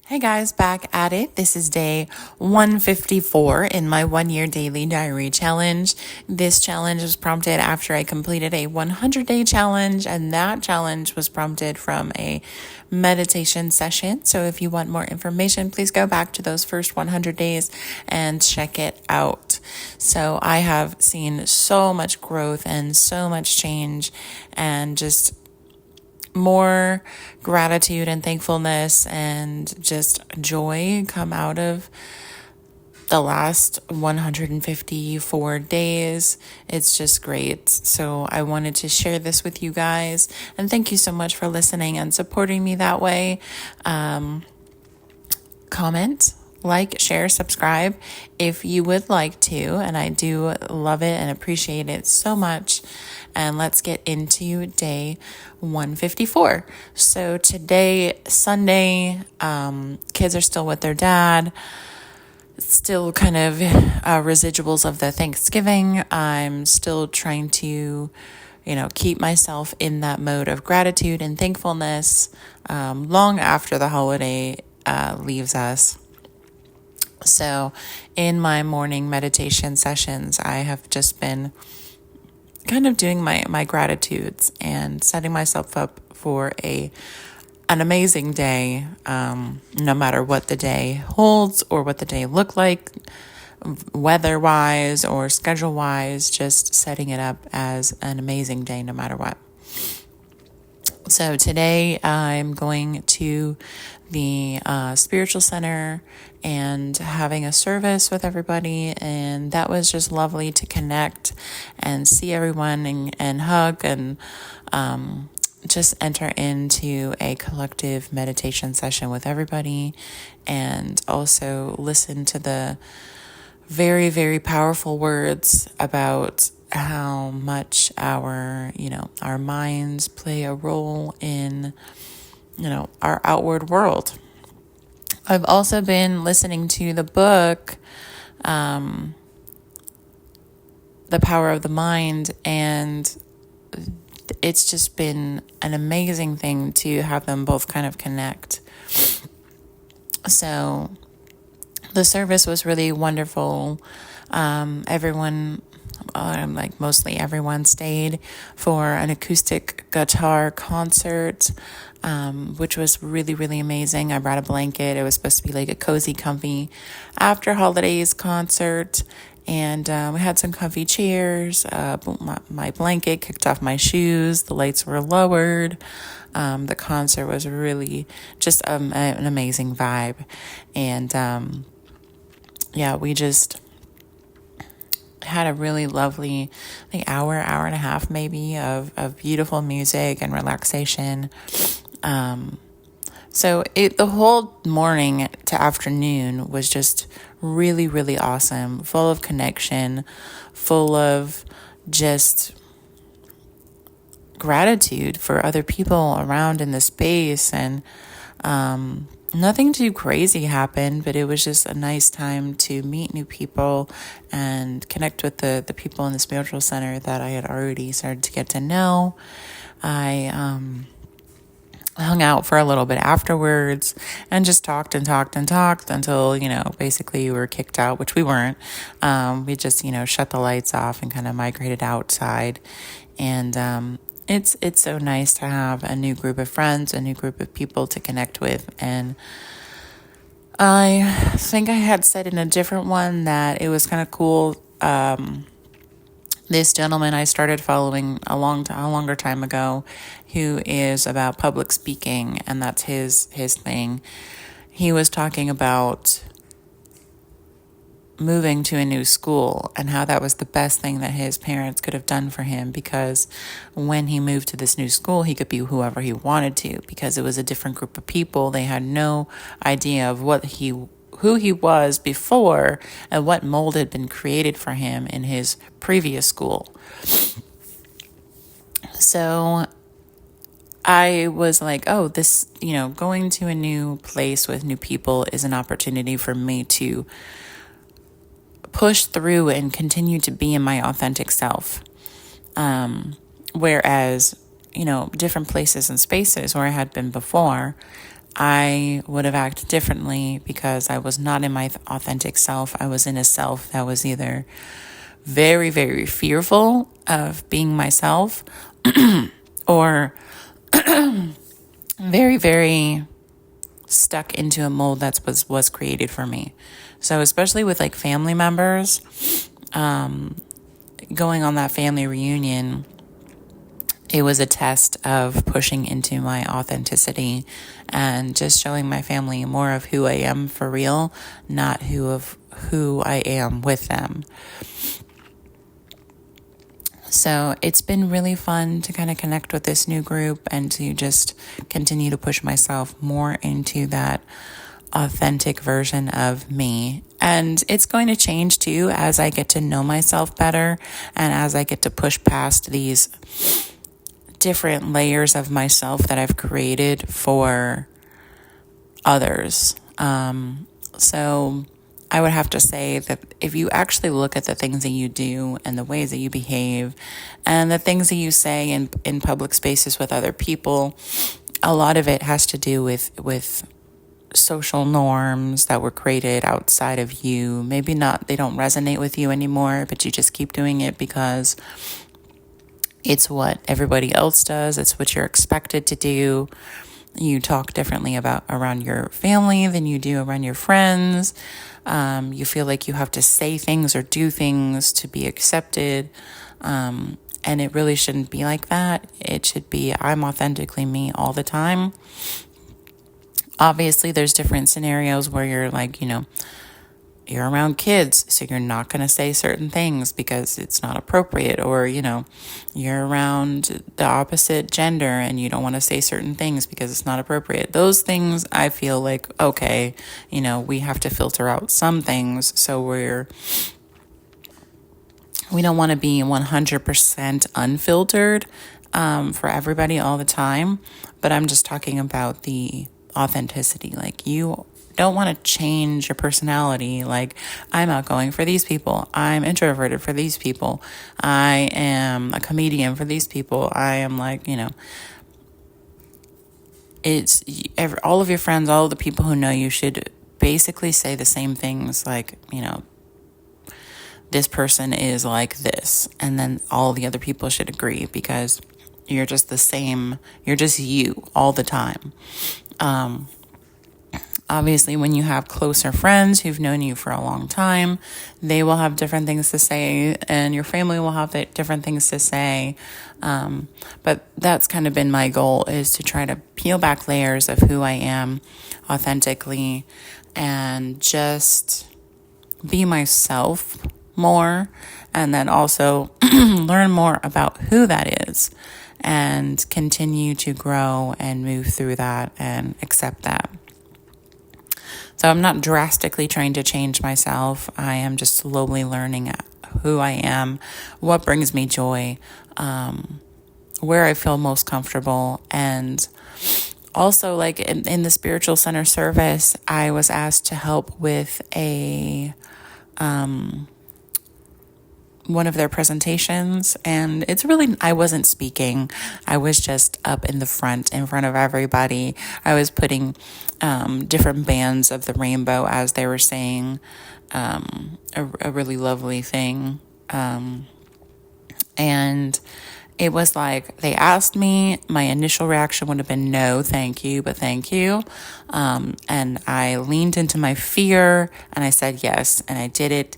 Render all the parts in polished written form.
Hey guys, back at it. This is day 154 in my 1 year daily diary challenge. This challenge was prompted after I completed a 100-day challenge, and that challenge was prompted from a meditation session. So if you want more information, please go back to those first 100 days and check it out. So I have seen so much growth and so much change and just more gratitude and thankfulness and just joy come out of the last 154 days. It's just great. So I wanted to share this with you guys, and thank you so much for listening and supporting me that way. Comment, like, share, subscribe if you would like to, and I do love it and appreciate it so much. And let's get into day 154. So today, Sunday, kids are still with their dad. Still kind of residuals of the Thanksgiving. I'm still trying to, keep myself in that mode of gratitude and thankfulness long after the holiday leaves us. So in my morning meditation sessions, I have just been kind of doing my gratitudes and setting myself up for an amazing day, no matter what the day holds or what the day look like, weather-wise or schedule-wise, just setting it up as an amazing day no matter what. So today I'm going to the spiritual center and having a service with everybody, and that was just lovely to connect and see everyone and hug and just enter into a collective meditation session with everybody, and also listen to the very, very powerful words about how much our minds play a role in, our outward world. I've also been listening to the book, The Power of the Mind, and it's just been an amazing thing to have them both kind of connect. So the service was really wonderful. Mostly everyone stayed for an acoustic guitar concert, which was really, really amazing. I brought a blanket. It was supposed to be like a cozy, comfy after holidays concert. And we had some comfy chairs. My blanket kicked off my shoes. The lights were lowered. The concert was really just an amazing vibe. And we just had a really lovely hour and a half maybe of beautiful music and relaxation. So the whole morning to afternoon was just really, really awesome, full of connection, full of just gratitude for other people around in the space, and nothing too crazy happened, but it was just a nice time to meet new people and connect with the people in the spiritual center that I had already started to get to know. I hung out for a little bit afterwards and just talked until, basically we were kicked out, which we weren't. We just, shut the lights off and kind of migrated outside. And it's so nice to have a new group of friends, a new group of people to connect with. And I think I had said in a different one that it was kind of cool. This gentleman I started following a longer time ago, who is about public speaking, and that's his thing. He was talking about moving to a new school and how that was the best thing that his parents could have done for him, because when he moved to this new school, he could be whoever he wanted to, because it was a different group of people. They had no idea of who he was before and what mold had been created for him in his previous school. So I was like, oh, this, going to a new place with new people is an opportunity for me to push through and continue to be in my authentic self. Whereas, different places and spaces where I had been before, I would have acted differently because I was not in my authentic self. I was in a self that was either very, very fearful of being myself or very, very stuck into a mold that was created for me. So especially with like family members, going on that family reunion, it was a test of pushing into my authenticity and just showing my family more of who I am for real, not who I am with them. So it's been really fun to kind of connect with this new group and to just continue to push myself more into that authentic version of me. And it's going to change too as I get to know myself better and as I get to push past these different layers of myself that I've created for others. So I would have to say that if you actually look at the things that you do and the ways that you behave and the things that you say in public spaces with other people, a lot of it has to do with social norms that were created outside of you. Maybe not, they don't resonate with you anymore, but you just keep doing it because it's what everybody else does. It's what you're expected to do. You talk differently around your family than you do around your friends. You feel like you have to say things or do things to be accepted. And it really shouldn't be like that. It should be, I'm authentically me all the time. Obviously, there's different scenarios where you're like, you're around kids, so you're not going to say certain things because it's not appropriate, or, you're around the opposite gender and you don't want to say certain things because it's not appropriate. Those things, I feel like, okay, we have to filter out some things, so we don't want to be 100% unfiltered for everybody all the time, but I'm just talking about the authenticity. Like, you don't want to change your personality. Like, I'm outgoing for these people. I'm introverted for these people. I am a comedian for these people. I am like, it's all of your friends, all of the people who know you should basically say the same things. Like, this person is like this. And then all the other people should agree because you're just the same. You're just you all the time. Obviously, when you have closer friends who've known you for a long time, they will have different things to say, and your family will have different things to say. But that's kind of been my goal, is to try to peel back layers of who I am authentically and just be myself more, and then also learn more about who that is and continue to grow and move through that and accept that. So I'm not drastically trying to change myself. I am just slowly learning who I am, what brings me joy, where I feel most comfortable. And also, like in the spiritual center service, I was asked to help with one of their presentations, and it's really, I wasn't speaking. I was just up in the front, in front of everybody. I was putting different bands of the rainbow as they were saying a really lovely thing. And it was like, they asked me, my initial reaction would have been no, thank you, but thank you. And I leaned into my fear and I said yes, and I did it.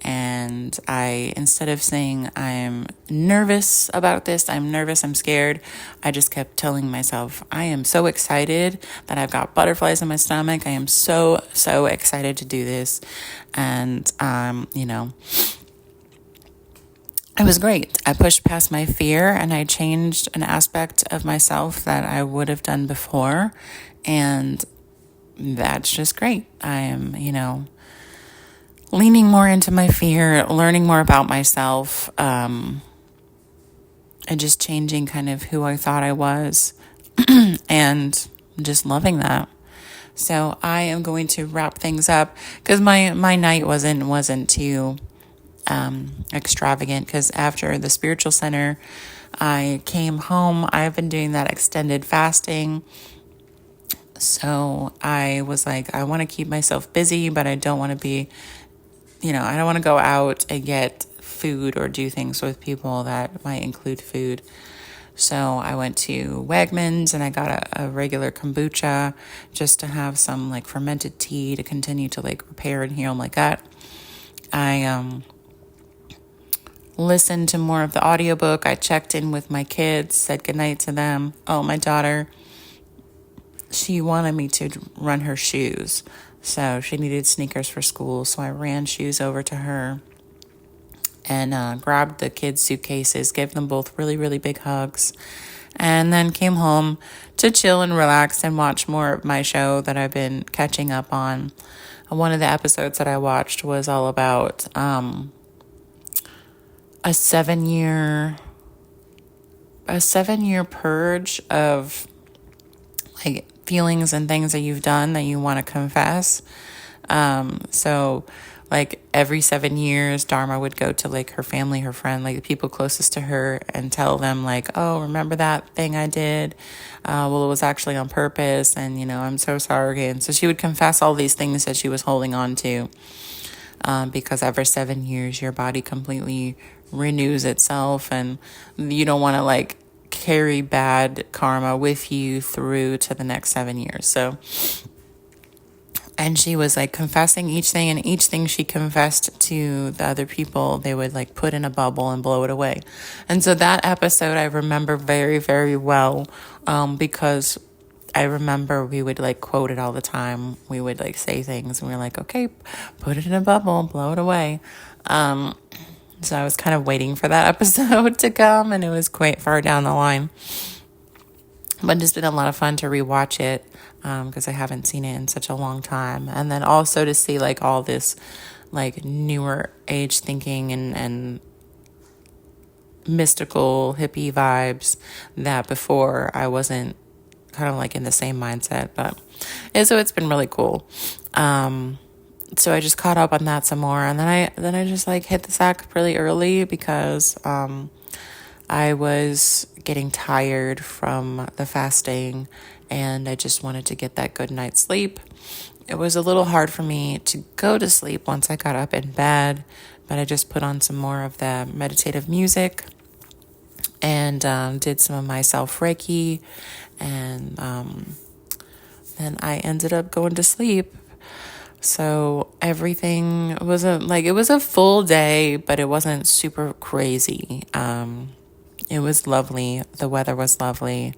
And instead of saying I'm nervous about this, I'm nervous, I'm scared, I just kept telling myself, I am so excited that I've got butterflies in my stomach. I am so, so excited to do this. And, it was great. I pushed past my fear and I changed an aspect of myself that I would have done before. And that's just great. I am, leaning more into my fear, learning more about myself, and just changing kind of who I thought I was and just loving that. So I am going to wrap things up because my night wasn't too extravagant, because after the spiritual center, I came home. I've been doing that extended fasting So I was like, I want to keep myself busy, but I don't want to be, I don't want to go out and get food or do things with people that might include food. So I went to Wegmans and I got a regular kombucha just to have some like fermented tea to continue to like repair and heal my gut. I listened to more of the audiobook. I checked in with my kids, said goodnight to them. Oh, my daughter, she wanted me to run her shoes. So she needed sneakers for school. So I ran shoes over to her and grabbed the kids' suitcases, gave them both really, really big hugs, and then came home to chill and relax and watch more of my show that I've been catching up on. One of the episodes that I watched was all about a 7-year purge of like feelings and things that you've done that you want to confess. So like every 7 years, Dharma would go to like her family, her friend, like the people closest to her, and tell them like, oh, remember that thing I did? Well, it was actually on purpose, and I'm so sorry. And so she would confess all these things that she was holding on to, because every 7 years, your body completely renews itself, and you don't want to like carry bad karma with you through to the next 7 years. So, and she was like confessing each thing, and each thing she confessed to the other people, they would like put in a bubble and blow it away. And so that episode I remember very, very well, because I remember we would like quote it all the time. We would like say things and we were like, okay, put it in a bubble, blow it away. So I was kind of waiting for that episode to come, and it was quite far down the line. But it's been a lot of fun to rewatch it, because I haven't seen it in such a long time. And then also to see like all this like newer age thinking and mystical hippie vibes that before I wasn't kind of like in the same mindset. But so it's been really cool. So I just caught up on that some more, and then I just like hit the sack really early because I was getting tired from the fasting, and I just wanted to get that good night's sleep. It was a little hard for me to go to sleep once I got up in bed, but I just put on some more of the meditative music and did some of my self-Reiki, and then I ended up going to sleep. So everything was it was a full day, but it wasn't super crazy. It was lovely. The weather was lovely.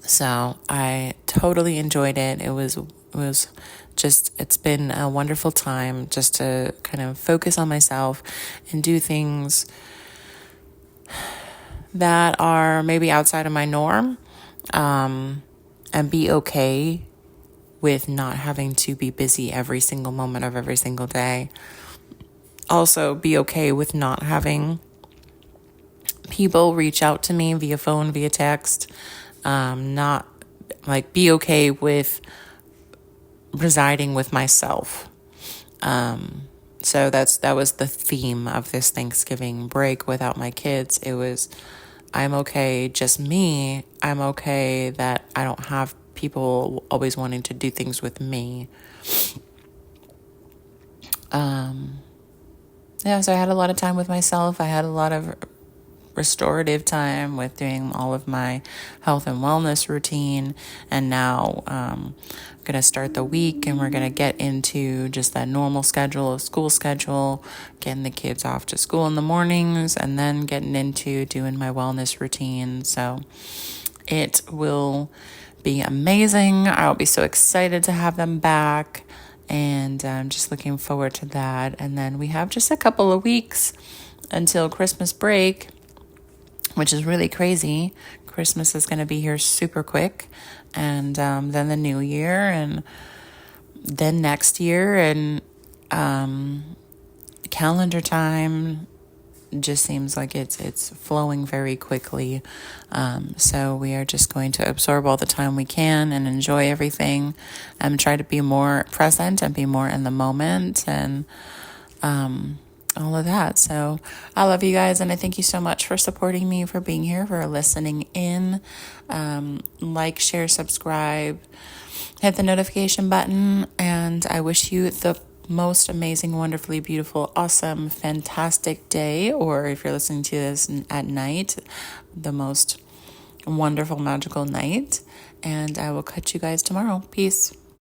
So I totally enjoyed it. It was just, it's been a wonderful time just to kind of focus on myself and do things that are maybe outside of my norm, and be okay with not having to be busy every single moment of every single day. Also, be okay with not having people reach out to me via phone, via text. Not like be okay with residing with myself. So that was the theme of this Thanksgiving break without my kids. It was, I'm okay, just me. I'm okay that I don't have people always wanting to do things with me. So I had a lot of time with myself. I had a lot of restorative time with doing all of my health and wellness routine. And now I'm going to start the week, and we're going to get into just that normal school schedule, getting the kids off to school in the mornings, and then getting into doing my wellness routine. So it will be amazing. I'll be so excited to have them back, and I'm just looking forward to that. And then we have just a couple of weeks until Christmas break, which is really crazy. Christmas is going to be here super quick, and then the new year, and then next year, and calendar time just seems like it's flowing very quickly. So we are just going to absorb all the time we can and enjoy everything, and try to be more present and be more in the moment, and all of that. So I love you guys, and I thank you so much for supporting me, for being here, for listening in. Like, share, subscribe, hit the notification button, and I wish you the most amazing, wonderfully beautiful, awesome, fantastic day, or if you're listening to this at night, the most wonderful, magical night. And I will catch you guys tomorrow. Peace.